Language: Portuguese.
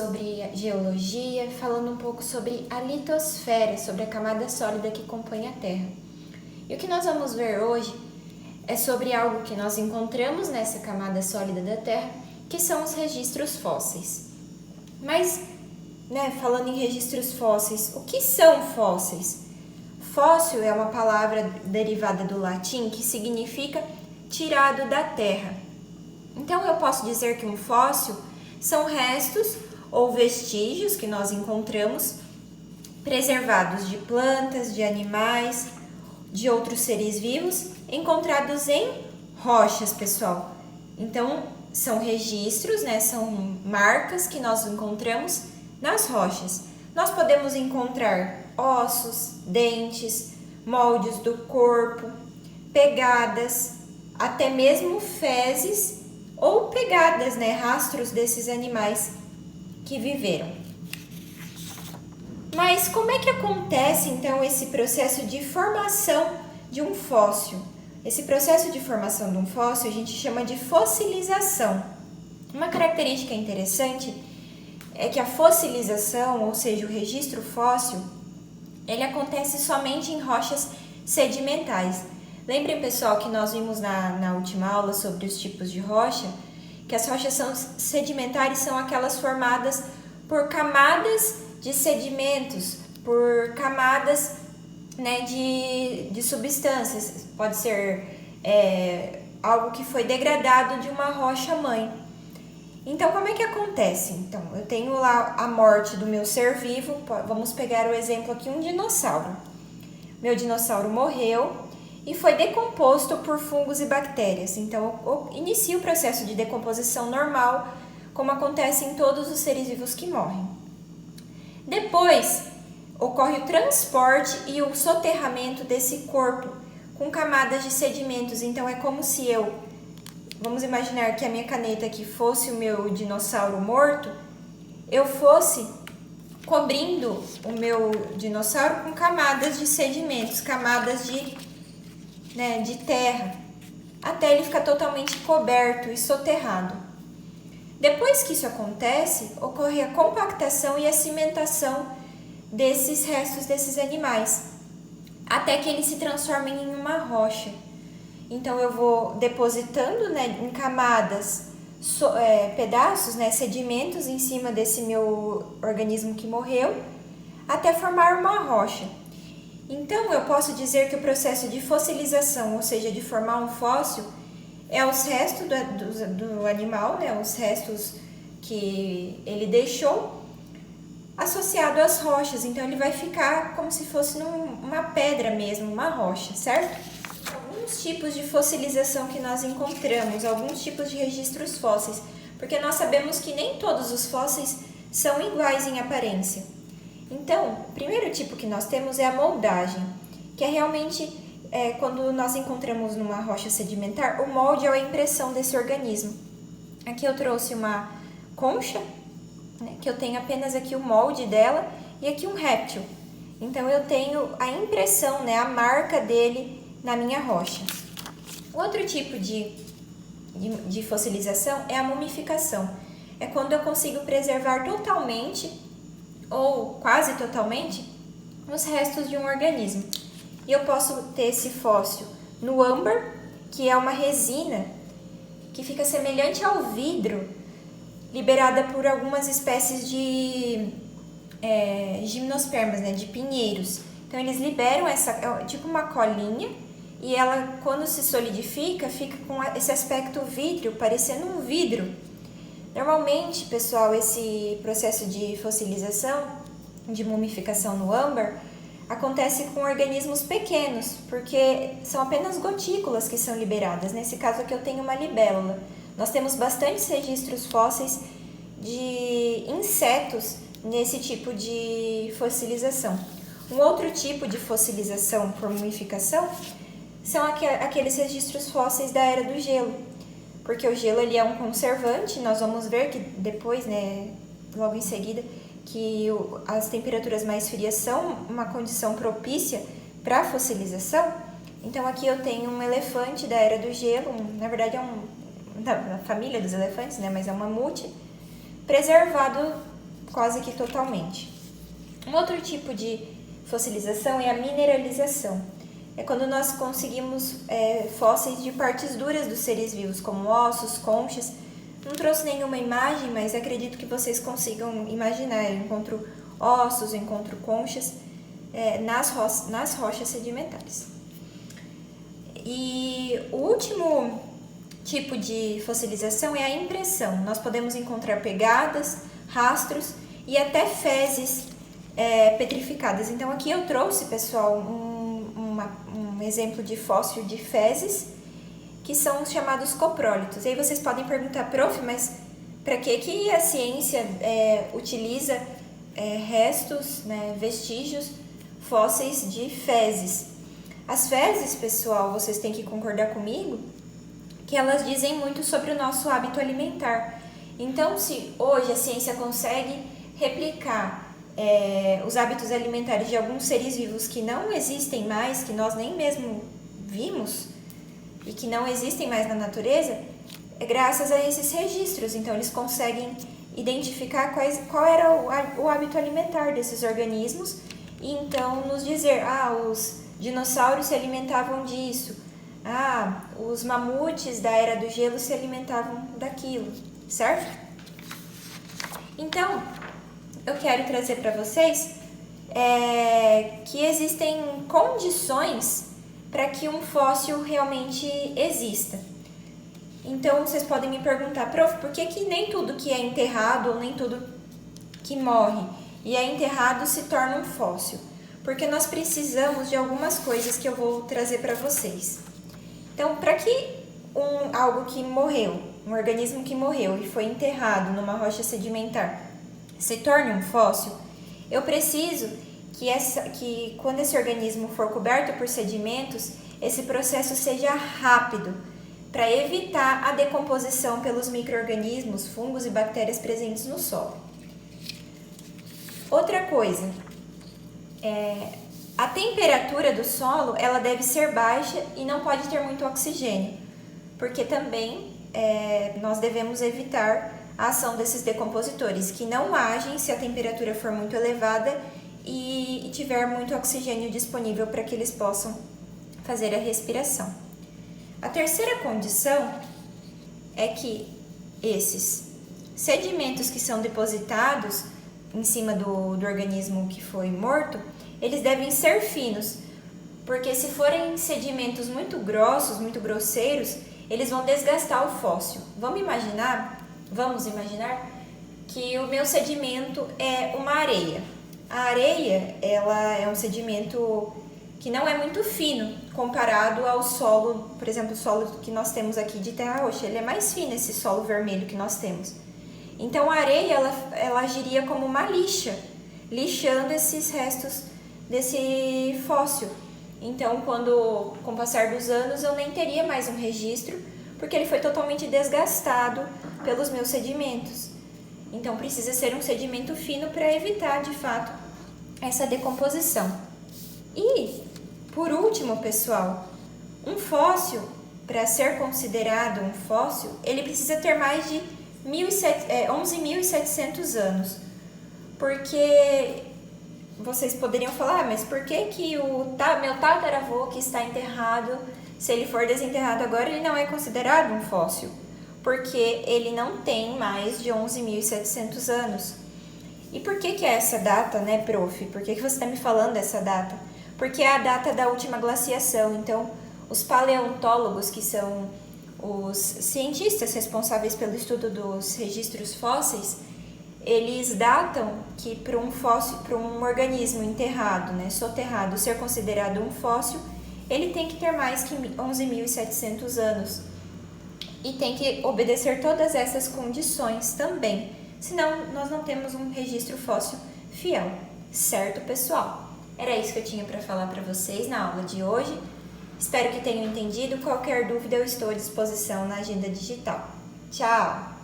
sobre geologia, falando um pouco sobre a litosfera, sobre a camada sólida que compõe a Terra. E o que nós vamos ver hoje é sobre algo que nós encontramos nessa camada sólida da Terra, que são os registros fósseis. Mas, falando em registros fósseis, o que são fósseis? Fóssil é uma palavra derivada do latim que significa tirado da terra. Então, eu posso dizer que um fóssil são restos ou vestígios que nós encontramos preservados de plantas, de animais, de outros seres vivos, encontrados em rochas, pessoal. Então, são registros, são marcas que nós encontramos nas rochas. Nós podemos encontrar ossos, dentes, moldes do corpo, pegadas, até mesmo fezes ou pegadas, rastros desses animais que viveram. Mas como é que acontece, então, esse processo de formação de um fóssil? Esse processo de formação de um fóssil a gente chama de fossilização. Uma característica interessante é que a fossilização, ou seja, o registro fóssil, ele acontece somente em rochas sedimentares. Lembrem, pessoal, que nós vimos na última aula sobre os tipos de rocha, que as rochas sedimentares são aquelas formadas por camadas de sedimentos, por camadas de substâncias. Pode ser algo que foi degradado de uma rocha mãe. Então, como é que acontece? Então, eu tenho lá a morte do meu ser vivo. Vamos pegar o exemplo aqui, um dinossauro. Meu dinossauro morreu e foi decomposto por fungos e bactérias. Então, eu inicio o processo de decomposição normal, como acontece em todos os seres vivos que morrem. Depois, ocorre o transporte e o soterramento desse corpo com camadas de sedimentos. Então, é como se vamos imaginar que a minha caneta aqui fosse o meu dinossauro morto, eu fosse cobrindo o meu dinossauro com camadas de sedimentos, camadas de terra, até ele ficar totalmente coberto e soterrado. Depois que isso acontece, ocorre a compactação e a cimentação desses restos desses animais, até que eles se transformem em uma rocha. Então eu vou depositando em camadas, pedaços, sedimentos em cima desse meu organismo que morreu, até formar uma rocha. Então, eu posso dizer que o processo de fossilização, ou seja, de formar um fóssil, é os restos do animal, os restos que ele deixou, associado às rochas. Então, ele vai ficar como se fosse uma pedra mesmo, uma rocha, certo? Alguns tipos de fossilização que nós encontramos, alguns tipos de registros fósseis, porque nós sabemos que nem todos os fósseis são iguais em aparência. Então, o primeiro tipo que nós temos é a moldagem, que é realmente quando nós encontramos numa rocha sedimentar, o molde é a impressão desse organismo. Aqui eu trouxe uma concha, que eu tenho apenas aqui o molde dela, e aqui um réptil. Então, eu tenho a impressão, a marca dele na minha rocha. Outro tipo de fossilização é a mumificação. É quando eu consigo preservar totalmente ou quase totalmente os restos de um organismo. E eu posso ter esse fóssil no âmbar, que é uma resina que fica semelhante ao vidro, liberada por algumas espécies de gimnospermas, de pinheiros. Então eles liberam tipo uma colinha, e ela, quando se solidifica, fica com esse aspecto vítreo, parecendo um vidro. Normalmente, pessoal, esse processo de fossilização, de mumificação no âmbar, acontece com organismos pequenos, porque são apenas gotículas que são liberadas. Nesse caso aqui eu tenho uma libélula. Nós temos bastantes registros fósseis de insetos nesse tipo de fossilização. Um outro tipo de fossilização por mumificação são aqueles registros fósseis da Era do Gelo. Porque o gelo ele é um conservante, nós vamos ver que depois, logo em seguida, que as temperaturas mais frias são uma condição propícia para a fossilização. Então aqui eu tenho um elefante da Era do Gelo, na verdade é da família dos elefantes, mas é um mamute, preservado quase que totalmente. Um outro tipo de fossilização é a mineralização. É quando nós conseguimos fósseis de partes duras dos seres vivos, como ossos, conchas. Não trouxe nenhuma imagem, mas acredito que vocês consigam imaginar. Eu encontro ossos, eu encontro conchas nas rochas sedimentares. E o último tipo de fossilização é a impressão. Nós podemos encontrar pegadas, rastros e até fezes petrificadas. Então aqui eu trouxe, pessoal, um exemplo de fóssil de fezes, que são os chamados coprólitos. E aí vocês podem perguntar, prof, mas para que a ciência utiliza restos, né, vestígios fósseis de fezes? As fezes, pessoal, vocês têm que concordar comigo, que elas dizem muito sobre o nosso hábito alimentar. Então, se hoje a ciência consegue replicar os hábitos alimentares de alguns seres vivos que não existem mais, que nós nem mesmo vimos e que não existem mais na natureza, é graças a esses registros. Então, eles conseguem identificar qual era o hábito alimentar desses organismos e então nos dizer, os dinossauros se alimentavam disso, os mamutes da Era do Gelo se alimentavam daquilo, certo? Então, eu quero trazer para vocês que existem condições para que um fóssil realmente exista. Então, vocês podem me perguntar, prof, por que nem tudo que é enterrado ou nem tudo que morre e é enterrado se torna um fóssil? Porque nós precisamos de algumas coisas que eu vou trazer para vocês. Então, para que algo que morreu, um organismo que morreu e foi enterrado numa rocha sedimentar, se torne um fóssil, eu preciso que quando esse organismo for coberto por sedimentos, esse processo seja rápido, para evitar a decomposição pelos micro-organismos, fungos e bactérias presentes no solo. Outra coisa, a temperatura do solo ela deve ser baixa e não pode ter muito oxigênio, porque também nós devemos evitar a ação desses decompositores, que não agem se a temperatura for muito elevada e tiver muito oxigênio disponível para que eles possam fazer a respiração. A terceira condição é que esses sedimentos que são depositados em cima do organismo que foi morto, eles devem ser finos, porque se forem sedimentos muito grossos, muito grosseiros, eles vão desgastar o fóssil. Vamos imaginar que o meu sedimento é uma areia. A areia, ela é um sedimento que não é muito fino comparado ao solo, por exemplo, o solo que nós temos aqui de terra roxa. Ele é mais fino, esse solo vermelho que nós temos. Então a areia, ela agiria como uma lixa, lixando esses restos desse fóssil. Então, com o passar dos anos, eu nem teria mais um registro, porque ele foi totalmente desgastado pelos meus sedimentos. Então, precisa ser um sedimento fino para evitar, de fato, essa decomposição. E, por último, pessoal, um fóssil, para ser considerado um fóssil, ele precisa ter mais de 11.700 anos. Porque vocês poderiam falar, mas por que o meu tataravô que está enterrado, se ele for desenterrado agora, ele não é considerado um fóssil? Porque ele não tem mais de 11.700 anos. E por que é essa data, né, prof? Por que você está me falando dessa data? Porque é a data da última glaciação. Então, os paleontólogos, que são os cientistas responsáveis pelo estudo dos registros fósseis, eles datam que para um fóssil, para um organismo enterrado, né, soterrado, ser considerado um fóssil, ele tem que ter mais que 11.700 anos. E tem que obedecer todas essas condições também, senão nós não temos um registro fóssil fiel, certo, pessoal? Era isso que eu tinha para falar para vocês na aula de hoje. Espero que tenham entendido. Qualquer dúvida eu estou à disposição na agenda digital. Tchau!